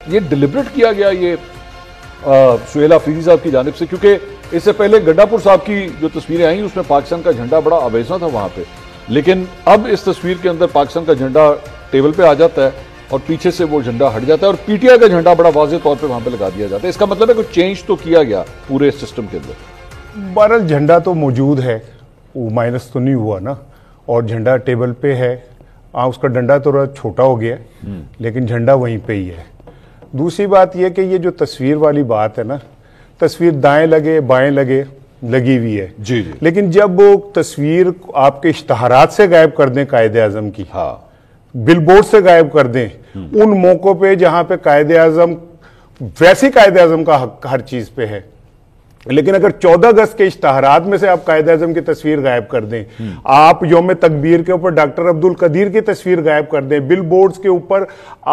یہ ڈیلیبریٹ کیا گیا یہ سہیل آفریدی صاحب کی جانب سے، کیونکہ اس سے پہلے گڈا پور صاحب کی جو تصویریں آئیں اس میں پاکستان کا جھنڈا بڑا آویزاں تھا وہاں پہ، لیکن اب اس تصویر کے اندر پاکستان کا جھنڈا ٹیبل پہ آ جاتا ہے اور پیچھے سے وہ جھنڈا ہٹ جاتا ہے اور پی ٹی آئی کا جھنڈا بڑا واضح طور پہ وہاں پہ لگا دیا جاتا ہے. اس کا مطلب ہے کوئی چینج تو کیا گیا پورے سسٹم کے اندر. بہرحال جھنڈا تو موجود ہے، وہ مائنس تو نہیں ہوا نا، اور جھنڈا ٹیبل پہ ہے. اس کا ڈنڈا تھوڑا چھوٹا ہو گیا لیکن جھنڈا وہیں پہ ہی ہے. دوسری بات یہ کہ یہ جو تصویر والی بات ہے نا، تصویر دائیں لگے بائیں لگے لگی ہوئی ہے جی لیکن جب وہ تصویر آپ کے اشتہارات سے غائب کر دیں قائد اعظم کی، بل بورڈ سے غائب کر دیں ان موقعوں پہ جہاں پہ قائد اعظم، ویسی قائد اعظم کا حق ہر چیز پہ ہے، لیکن اگر 14 اگست کے اشتہارات میں سے آپ قائد اعظم کی تصویر غائب کر دیں، آپ یوم تکبیر کے اوپر ڈاکٹر عبدالقدیر کی تصویر غائب کر دیں، بل بورڈز کے اوپر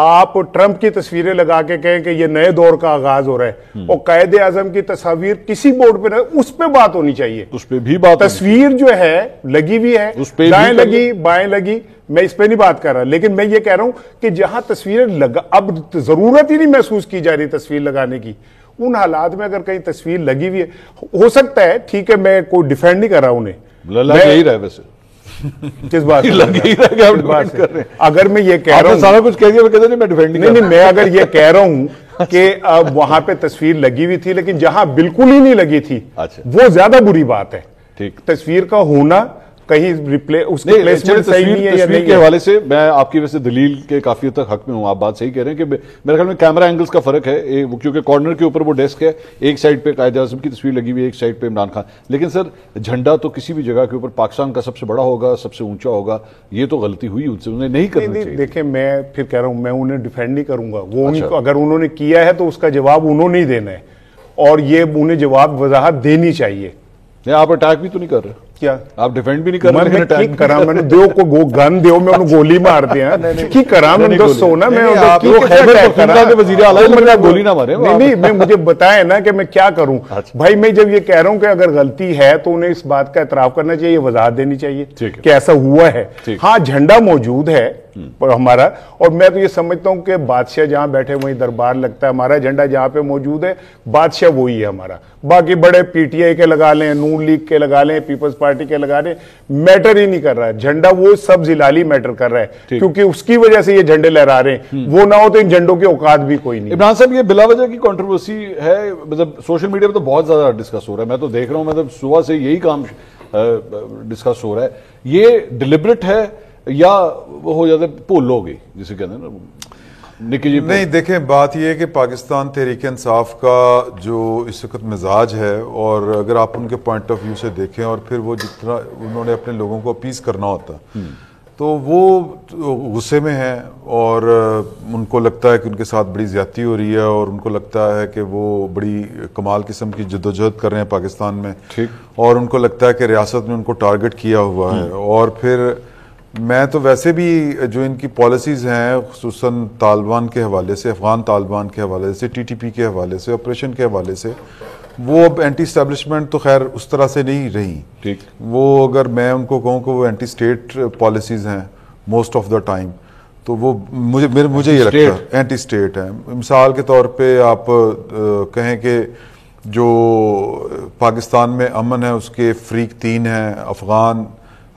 آپ ٹرمپ کی تصویریں لگا کے کہیں کہ یہ نئے دور کا آغاز ہو رہا ہے، اور قائد اعظم کی تصاویر کسی بورڈ پہ نہ، اس پہ بات ہونی چاہیے. اس پہ بھی بات، تصویر جو ہے لگی ہوئی ہے، دائیں لگی بائیں لگی، میں اس پہ نہیں بات کر رہا، لیکن میں یہ کہہ رہا ہوں کہ جہاں تصویریں اب ضرورت ہی نہیں محسوس کی جا رہی تصویر لگانے کی، ان حالات میں اگر کہیں تصویر لگی ہوئی ہے، ہو سکتا ہے، ٹھیک ہے، میں کوئی ڈیفینڈ نہیں کر رہا انہیں، یہی رہا ویسے کس بات اگر میں یہ کہہ رہا ہوں سارا کچھ کہہ دیا، میں کہتا نہیں میں ڈیفینڈ نہیں، میں اگر یہ کہہ رہا ہوں کہ اب وہاں پہ تصویر لگی ہوئی تھی لیکن جہاں بالکل ہی نہیں لگی تھی وہ زیادہ بری بات ہے. تصویر کا ہونا کہیں اس کی پلیسمنٹ صحیح نہیں ہے یا تصویر کے حوالے سے میں آپ کی ویسے دلیل کے کافی حد تک حق میں ہوں. آپ بات صحیح کہہ رہے ہیں کہ میرے خیال میں کیمرہ اینگلز کا فرق ہے، کیونکہ کارنر کے اوپر وہ ڈیسک ہے، ایک سائڈ پہ قائد اعظم کی تصویر لگی ہوئی ہے، ایک سائڈ پہ عمران خان. لیکن سر جھنڈا تو کسی بھی جگہ کے اوپر پاکستان کا سب سے بڑا ہوگا، سب سے اونچا ہوگا، یہ تو غلطی ہوئی ان سے، انہیں نہیں کرنا چاہیے. دیکھیں میں پھر کہہ رہا ہوں، میں انہیں ڈیفینڈ نہیں کروں گا، وہ اگر انہوں نے کیا ہے تو اس کا جواب انہوں نے ہی دینا ہے، اور یہ انہیں جواب وضاحت دینی چاہیے. آپ اٹیک بھی تو نہیں کر رہے، کیا آپ ڈیفینڈ بھی نہیں کر رہے؟ میں کی کرا، میں نے دیو کو گن دیو میں انہوں گولی مار دیا کی کرا، میں تو سونا میں وزیر اعلیٰ گولی نہ مارے. نہیں میں مجھے بتائیں نا کہ میں کیا کروں بھائی. میں جب یہ کہہ رہا ہوں کہ اگر غلطی ہے تو انہیں اس بات کا اعتراف کرنا چاہیے، وضاحت دینی چاہیے کہ ایسا ہوا ہے. ہاں جھنڈا موجود ہے ہمارا، اور میں تو یہ سمجھتا ہوں کہ بادشاہ جہاں بیٹھے وہیں دربار لگتا ہے. ہمارا جھنڈا جہاں پہ موجود ہے بادشاہ وہی ہے ہمارا. باقی بڑے پی ٹی آئی کے لگا لیں، نون لیگ کے لگا لیں، پیپلز پارٹی کے لگا لیں، میٹر ہی نہیں کر رہا ہے. جھنڈا وہ سب زلالی میٹر کر رہا ہے کیونکہ اس کی وجہ سے یہ جھنڈے لہرا رہے ہیں. وہ نہ ہو تو ان جھنڈوں کی اوقات بھی کوئی نہیں. عمران صاحب یہ بلا وجہ کی کنٹروورسی ہے، مطلب سوشل میڈیا پہ تو بہت زیادہ ڈسکس ہو رہا ہے، میں تو دیکھ رہا ہوں، مطلب صبح سے یہی کام ڈسکس ہو رہا ہے. یہ ڈیلیبریٹ ہے یا وہ ہو جاتا ہے پول ہو گئی جسے کہتے ہیں نا نکی جی؟ نہیں دیکھیں، بات یہ ہے کہ پاکستان تحریک انصاف کا جو اس وقت مزاج ہے، اور اگر آپ ان کے پوائنٹ آف ویو سے دیکھیں اور پھر وہ جتنا انہوں نے اپنے لوگوں کو اپیز کرنا ہوتا تو وہ غصے میں ہیں، اور ان کو لگتا ہے کہ ان کے ساتھ بڑی زیادتی ہو رہی ہے، اور ان کو لگتا ہے کہ وہ بڑی کمال قسم کی جدوجہد کر رہے ہیں پاکستان میں، اور ان کو لگتا ہے کہ ریاست نے ان کو ٹارگٹ کیا ہوا ہے. اور پھر میں تو ویسے بھی جو ان کی پالیسیز ہیں خصوصاً طالبان کے حوالے سے، افغان طالبان کے حوالے سے، ٹی ٹی پی کے حوالے سے، آپریشن کے حوالے سے، وہ اب اینٹی اسٹیبلشمنٹ تو خیر اس طرح سے نہیں رہی. وہ اگر میں ان کو کہوں کہ وہ اینٹی اسٹیٹ پالیسیز ہیں موسٹ آف دا ٹائم، تو وہ مجھے یہ لگتا ہے اینٹی اسٹیٹ ہیں. مثال کے طور پہ آپ کہیں کہ جو پاکستان میں امن ہے اس کے فریق 3 ہیں، افغان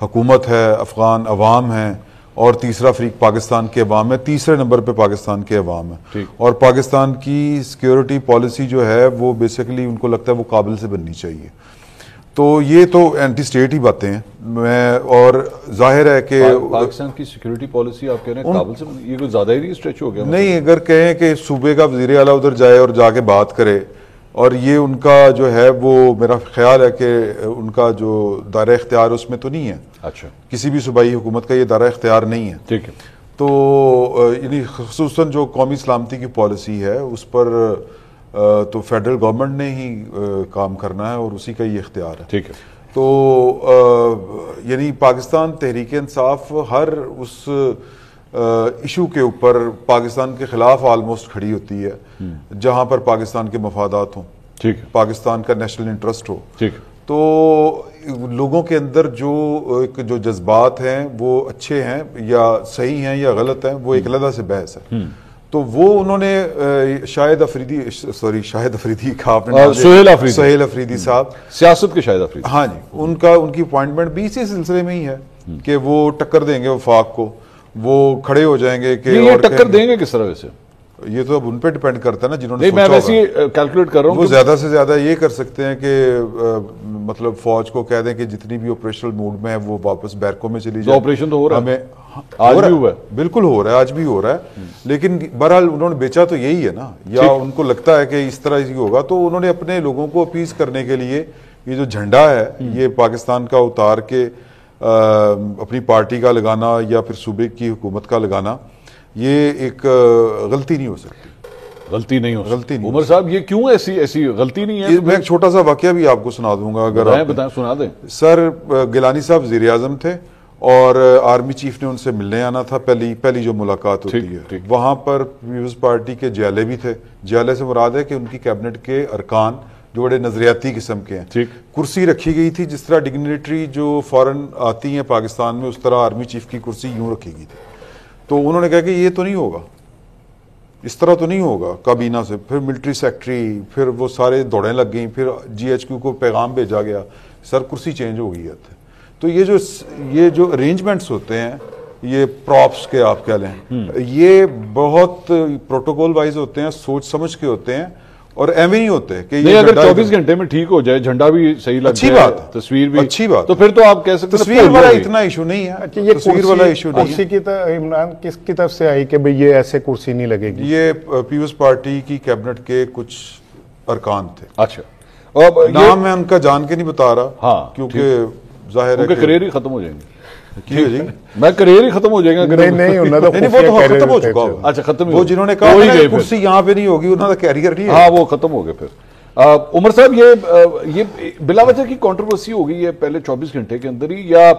حکومت ہے، افغان عوام ہیں، اور تیسرا فریق پاکستان کے عوام ہے، تیسرے نمبر پہ پاکستان کے عوام ہے. اور پاکستان کی سیکیورٹی پالیسی جو ہے وہ بیسیکلی ان کو لگتا ہے وہ کابل سے بننی چاہیے. تو یہ تو اینٹی اسٹیٹ ہی باتیں ہیں، اور ظاہر ہے کہ پاکستان کی سیکیورٹی پالیسی آپ کہہ رہے ہیں کابل سے، یہ کوئی زیادہ ہی اسٹریچ ہو گیا؟ نہیں، اگر کہیں کہ صوبے کا وزیر اعلیٰ ادھر جائے اور جا کے بات کرے، اور یہ ان کا جو ہے وہ میرا خیال ہے کہ ان کا جو دائرہ اختیار اس میں تو نہیں ہے. اچھا، کسی بھی صوبائی حکومت کا یہ دائرہ اختیار نہیں ہے. ٹھیک ہے. تو یعنی خصوصاً جو قومی سلامتی کی پالیسی ہے اس پر تو فیڈرل گورنمنٹ نے ہی کام کرنا ہے، اور اسی کا یہ اختیار ہے. ٹھیک ہے. تو یعنی پاکستان تحریک انصاف ہر اس ایشو کے اوپر پاکستان کے خلاف آلموسٹ کھڑی ہوتی ہے جہاں پر پاکستان کے مفادات ہوں، ٹھیک ہے، پاکستان کا نیشنل انٹرسٹ ہو. ٹھیک. تو لوگوں کے اندر جو جذبات ہیں وہ اچھے ہیں یا صحیح ہیں یا غلط ہیں، وہ ایک علیحدہ سے بحث ہے. تو وہ انہوں نے شاہد افریدی کا سہیل افریدی صاحب، سیاست کے شاہد افریدی، ہاں جی، ان کی اپوائنٹمنٹ بھی اسی سلسلے میں ہی ہے کہ وہ ٹکر دیں گے وفاق کو، وہ کھڑے ہو جائیں گے کہ یہ ٹکر دیں گے کس طرح ویسے؟ یہ تو اب ان پہ ڈیپینڈ کرتا ہے نا جنہوں نے میں ویسے کیلکولیٹ کر رہا ہوں، وہ زیادہ سے زیادہ یہ کر سکتے ہیں کہ مطلب فوج کو کہہ دیں کہ جتنی بھی آپریشنل موڈ میں ہے وہ واپس بیرکوں میں چلی جائے۔ آپریشن تو ہو رہا ہے، آج بھی ہوا ہے، بالکل ہو رہا ہے، آج بھی ہو رہا ہے، لیکن بہرحال انہوں نے بیچا تو یہی ہے نا، یا ان کو لگتا ہے کہ اس طرح ہی ہوگا، تو انہوں نے اپنے لوگوں کو اپیز کرنے کے لیے یہ جو جھنڈا ہے یہ پاکستان کا اتار کے اپنی پارٹی کا لگانا یا پھر صوبے کی حکومت کا لگانا، یہ ایک غلطی نہیں ہو سکتی، غلطی نہیں ہو سکتی۔ عمر صاحب یہ کیوں ایسی غلطی نہیں ہے؟ میں ایک چھوٹا سا واقعہ بھی آپ کو سنا دوں گا اگر آپ بتائیں، سنا دیں۔ سر گیلانی صاحب وزیر اعظم تھے اور آرمی چیف نے ان سے ملنے آنا تھا، پہلی جو ملاقات ہوتی ہے، وہاں پر پیپلز پارٹی کے جیلے بھی تھے، جیلے سے مراد ہے کہ ان کی کیبنٹ کے ارکان جو بڑے نظریاتی قسم کے ہیں، کرسی رکھی گئی تھی جس طرح ڈگنیٹری جو فورن آتی ہیں پاکستان میں اس طرح آرمی چیف کی کرسی یوں رکھی گئی تھی، تو انہوں نے کہا کہ یہ تو نہیں ہوگا، اس طرح تو نہیں ہوگا کابینہ سے، پھر ملٹری سیکٹری، پھر وہ سارے دوڑیں لگ گئیں، پھر جی ایچ کیو کو پیغام بھیجا گیا، سر کرسی چینج ہو گئی ہے۔ تو یہ جو ارینجمنٹس ہوتے ہیں، یہ پراپس کے آپ کہہ لیں، یہ بہت پروٹوکول وائز ہوتے ہیں، سوچ سمجھ کے ہوتے ہیں، اور ایویں نہیں ہوتے کہ یہ اگر 24 گھنٹے میں ٹھیک ہو جائے، جھنڈا بھی صحیح لگ جائے، اچھی بات، تصویر بھی اچھی بات، تو پھر تو آپ کہہ سکتے ہیں تصویر والا اتنا ایشو نہیں ہے، یہ تصویر والا ایشو نہیں ہے۔ کرسی کی عمران کس کی طرف سے آئی کہ بھئی یہ ایسے کرسی نہیں لگے گی؟ یہ پیپلز پارٹی کی کیبنٹ کے کچھ ارکان تھے۔ اچھا، نام میں ان کا جان کے نہیں بتا رہا، ہاں، کیونکہ ظاہر ہے کہ کریئر ہی ختم ہو جائیں گے، جی میں کریئر ہی ختم ہو جائے گا، نہیں وہ تو ختم ہو چکا ہوگا۔ اچھا، ختم، وہ جنہوں نے کہا کرسی یہاں پہ نہیں ہوگی انہوں نے کیریئر نہیں ہے، ہاں وہ ختم ہو گئے۔ پھر عمر صاحب یہ بلا وجہ کی کنٹروورسی ہو گئی ہے پہلے 24 گھنٹے کے اندر ہی، یا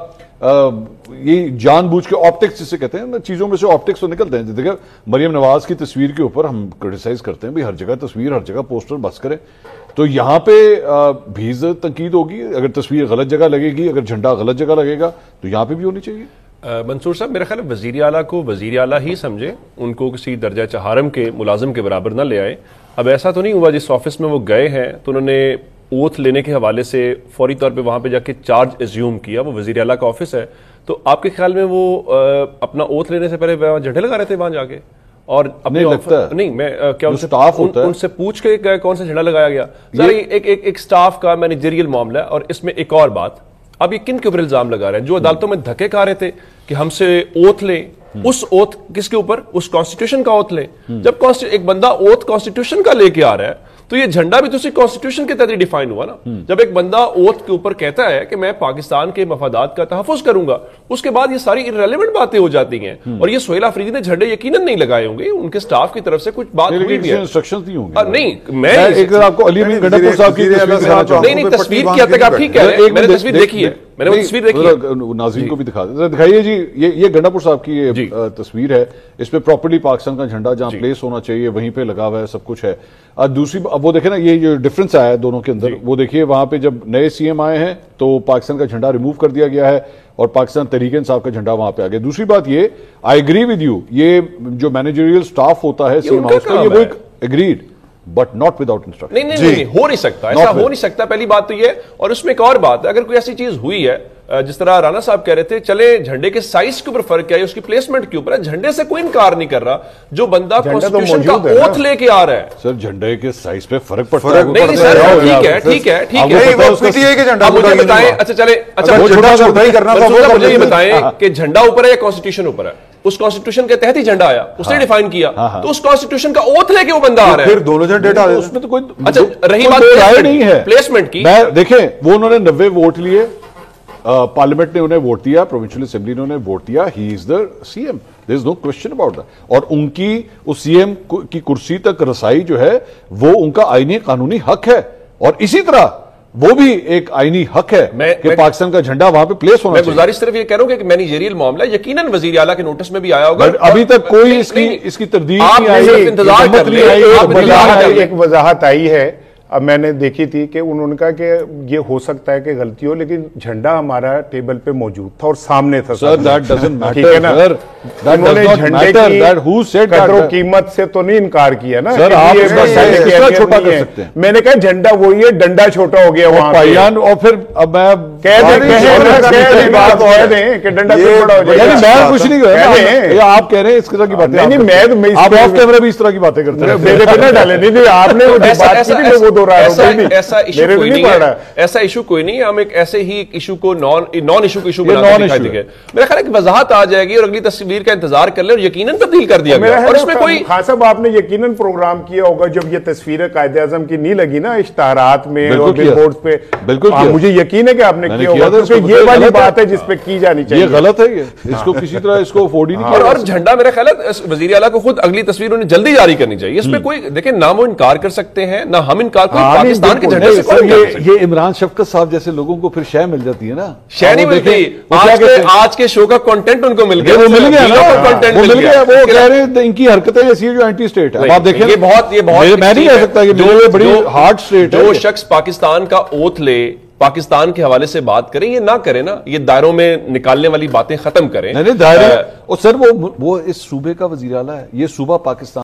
یہ جان بوجھ کے آپٹکس جسے کہتے ہیں، چیزوں میں سے آپٹکس تو نکلتے ہیں؟ دیکھیں مریم نواز کی تصویر کے اوپر ہم کرٹیسائز کرتے ہیں، بھی ہر جگہ تصویر، ہر جگہ پوسٹر بس کریں، تو یہاں پہ بھی تنقید ہوگی اگر تصویر غلط جگہ لگے گی، اگر جھنڈا غلط جگہ لگے گا تو یہاں پہ بھی ہونی چاہیے۔ منصور صاحب میرا خیال ہے وزیر اعلیٰ کو وزیر اعلیٰ ہی سمجھے، ان کو کسی درجہ چہارم کے ملازم کے برابر نہ لے آئے۔ اب ایسا تو نہیں ہوا جس آفس میں وہ گئے ہیں تو انہوں نے اوتھ لینے کے حوالے سے فوری طور پہ وہاں پہ جا کے چارج ایزیوم کیا، وہ وزیر اعلیٰ کا آفس ہے، تو آپ کے خیال میں وہ اپنا اوتھ لینے سے پہلے جھنڈے لگا رہے تھے وہاں جا کے؟ اور نہیں میں کیا ان سے پوچھ کے کون سا جھنڈا لگایا گیا؟ سر ایک سٹاف کا مینیجریل معاملہ ہے، اور اس میں ایک اور بات، اب یہ کن کے اوپر الزام لگا رہے ہیں؟ جو عدالتوں میں دھکے کھا رہے تھے کہ ہم سے اوتھ لیں، اس اوتھ کس کے اوپر؟ اس کانسٹیٹیوشن کا اوتھ لیں۔ جب ایک بندہ اوتھ کانسٹیٹیوشن کا لے کے آ رہا ہے تو یہ جھنڈا بھی تو اسی کانسٹیٹیوشن کے تحت ڈیفائن ہوا نا۔ جب ایک بندہ اوتھ کے اوپر کہتا ہے کہ میں پاکستان کے مفادات کا تحفظ کروں گا، اس کے بعد یہ ساری ارریلیونٹ باتیں ہو جاتی ہیں، اور یہ سہیل افریدی نے جھنڈے یقیناً نہیں لگائے ہوں گے، ان کے سٹاف کی طرف سے کچھ بات ہوئی بھی ہے، انسٹرکشنز نہیں ہوں گے۔ نہیں میں آپ کو علی امین گنڈاپور صاحب کی نہیں تصویر کی حد تک آپ ٹھیک کہہ رہے ہیں، میں نے تصویر دیکھی ہے، میں نے وہ تصویر دیکھی ہے، ناظرین کو بھی دکھائیے جی، یہ گنڈاپور صاحب کی یہ تصویر ہے، اس پہ پراپرلی پاکستان کا جھنڈا جہاں پلیس ہونا چاہیے وہیں پہ لگا ہوا ہے، سب کچھ ہے۔ دوسری اب وہ دیکھیں نا، یہ جو ڈفرنس آیا ہے دونوں کے اندر، وہ دیکھیے وہاں پہ جب نئے سی ایم آئے ہیں تو پاکستان کا جھنڈا ریموو کر دیا گیا ہے اور پاکستان تحریک انصاف کا جھنڈا وہاں پہ آ گیا۔ دوسری بات یہ، آئی ایگری ود یو، یہ جو مینیجریل سٹاف ہوتا ہے سی ایم ہاؤس کا، یہ وہ ایک agreed but not without instruction. نہیں ہو نہیں سکتا، ایسا ہو نہیں سکتا، پہلی بات تو یہ، اور اس میں ایک اور بات ہے، اگر کوئی ایسی چیز ہوئی ہے جس طرح رانا صاحب کہہ رہے تھے، چلے جھنڈے کے سائز کے اوپر فرق کیا ہے، اس کی پلیسمنٹ کے اوپر ہے، جھنڈے سے کوئی انکار نہیں کر رہا، جو بندہ کانسٹیٹیوشن کا اوتھ لے کے آ رہا ہے۔ سر جھنڈے کے سائز پہ فرق پڑتا ہے، نہیں سر ٹھیک ہے ٹھیک ہے ٹھیک ہے، مجھے بتائیں، اچھا چلے، اچھا مجھے یہ بتائیں کہ جھنڈا اوپر ہے یا کانسٹیٹیوشن اوپر ہے؟ اس کانسٹیٹیوشن کے تحت ہی جھنڈا آیا، اس نے ڈیفائن کیا، تو اس کانسٹیٹیوشن کا اوتھ لے کے وہ بندہ آ رہا ہے، پھر دونوں جھنڈے ڈالے، اس میں تو کوئی اچھا رہی بات نہیں ہے پلیسمنٹ کی، دیکھیں وہ انہوں نے 90 ووٹ لیے، پارلیمنٹ نے انہیں ووٹ دیا، پروونشل اسمبلی نے انہیں ووٹ دیا، he is the C M, there is no question about that, اور ان کی اس سی ایم کی کرسی تک رسائی جو ہے وہ ان کا آئینی قانونی حق ہے، اور اسی طرح وہ بھی ایک آئینی حق ہے کہ پاکستان کا جھنڈا وہاں پہ پلیس ہونا چاہیے۔ میں گزارش صرف یہ کہہ رہا ہوں کہ مینیجریل معاملہ یقیناً وزیر اعلیٰ کے نوٹس میں بھی آیا ہوگا، ابھی تک کوئی اس کی تردید نہیں آئی، انتظار کر لیں، ایک وضاحت آئی ہے، اب میں نے دیکھی تھی کہ انہوں نے کہا کہ یہ ہو سکتا ہے کہ غلطی ہو لیکن جھنڈا ہمارا ٹیبل پہ موجود تھا اور سامنے تھا. Sir, that doesn't matter, ٹھیک ہے نا, sir. That انہوں نے does not جھنڈے matter. کی That who said that? قدر و قیمت سے تو نہیں انکار کیا نا. Sir, آپ اس کا جھنڈے کی کس طرح اہمیت چھوٹا نہیں کر ہے. سکتے ہیں؟ میں نے کہا جھنڈا وہی ہے, ڈنڈا چھوٹا ہو گیا وہاں پہ. بھائیان, اور پھر اب میں بات کہہ دیں کہ ڈنڈا کیوں بڑا ہو جائے یعنی گا. میں کچھ نہیں کر رہا, آپ کہہ رہے ہیں اس طرح کی باتیں. نہیں میں آپ آف کیمرہ بھی اس طرح کی باتیں کرتے ہیں. میرے پہ نہ ڈالے. نہیں آپ نے وہ بات کی تھی وہ دوہرا رہا ہوں. ایسا ایشو کوئی نہیں ہے, ایسا ایشو کوئی نہیں ہے. ہم ایک ایسے ہی ایشو کو نان ایشو کو ایشو بنا کے دکھا دیں گے. میرا خیال ہے کہ وضاحت آ جائے گی اور اگلی تصویر کا انتظار کر لیں اور یقیناً تبدیل کر دیا گیا. اور اس میں کوئی خان صاحب آپ نے یقیناً پروگرام کیا ہوگا جب یہ تصویر قائد اعظم کی نہیں لگی نا اشتہارات میں اور بل بورڈز پہ. بالکل مجھے یقین ہے کہ آپ نے کیا ہوگا کیونکہ یہ والی بات ہے جس پہ کی جانی چاہیے. یہ غلط ہے, یہ اس کو کسی طرح اس کو افورڈ ہی نہیں کیا. اور جھنڈا میرا خیال ہے وزیر اعلیٰ کو خود اگلی تصویر انہیں جلدی جاری کرنی چاہیے. اس میں کوئی دیکھیں نہ وہ انکار کر سکتے ہیں نہ ہم انکار کوئی پاکستان کے جھنڈے سے. یہ عمران شفقت صاحب جیسے لوگوں کو پھر شے مل جاتی ہے نا. شے نہیں ملتی, آج کے شو کا کنٹینٹ ان کو مل گیا. وہ مل گیا نا, وہ کہہ رہے ہیں ان کی حرکتیں ایسی ہیں جو اینٹی اسٹیٹ ہے. آپ دیکھیں یہ بہت میں نہیں کہہ سکتا کہ جو بڑی ہارڈ اسٹیٹ ہے. جو شخص پاکستان کا اوتھ لے, پاکستان کے حوالے سے بات کریں, یہ نہ کریں نا, یہ دائروں میں نکالنے والی باتیں ختم کریں. نہیں دائرے, اور سر وہ اس صوبے کا وزیر اعلیٰ ہے, یہ صوبہ پاکستان